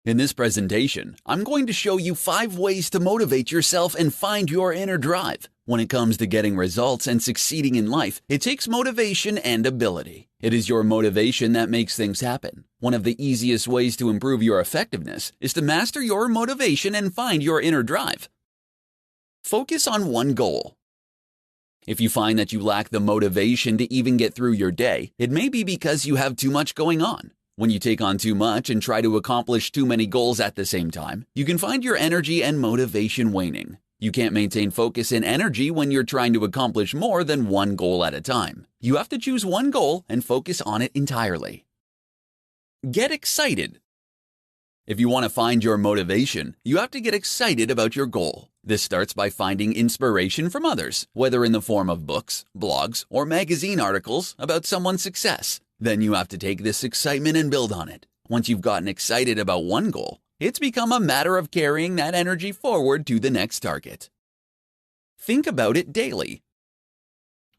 In this presentation, I'm going to show you 5 ways to motivate yourself and find your inner drive. When it comes to getting results and succeeding in life, it takes motivation and ability. It is your motivation that makes things happen. One of the easiest ways to improve your effectiveness is to master your motivation and find your inner drive. Focus on one goal. If you find that you lack the motivation to even get through your day, it may be because you have too much going on. When you take on too much and try to accomplish too many goals at the same time, you can find your energy and motivation waning. You can't maintain focus and energy when you're trying to accomplish more than one goal at a time. You have to choose one goal and focus on it entirely. Get excited. If you want to find your motivation, you have to get excited about your goal. This starts by finding inspiration from others, whether in the form of books, blogs, or magazine articles about someone's success. Then you have to take this excitement and build on it. Once you've gotten excited about one goal, it's become a matter of carrying that energy forward to the next target. Think about it daily.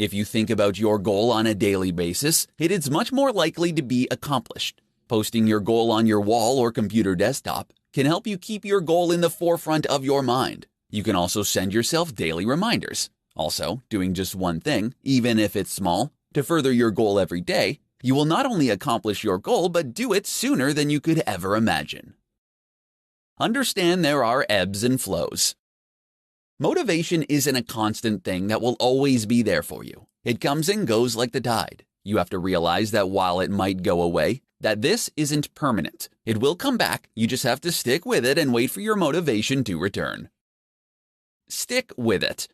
If you think about your goal on a daily basis, it is much more likely to be accomplished. Posting your goal on your wall or computer desktop can help you keep your goal in the forefront of your mind. You can also send yourself daily reminders. Also, doing just one thing, even if it's small, to further your goal every day, you will not only accomplish your goal, but do it sooner than you could ever imagine. Understand there are ebbs and flows. Motivation isn't a constant thing that will always be there for you. It comes and goes like the tide. You have to realize that while it might go away, that this isn't permanent. It will come back. You just have to stick with it and wait for your motivation to return. Stick with it.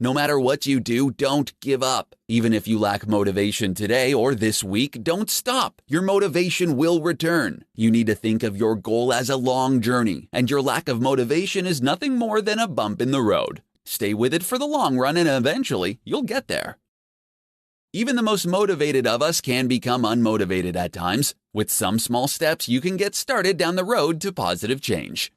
No matter what you do, don't give up. Even if you lack motivation today or this week, don't stop. Your motivation will return. You need to think of your goal as a long journey, and your lack of motivation is nothing more than a bump in the road. Stay with it for the long run, and eventually, you'll get there. Even the most motivated of us can become unmotivated at times. With some small steps, you can get started down the road to positive change.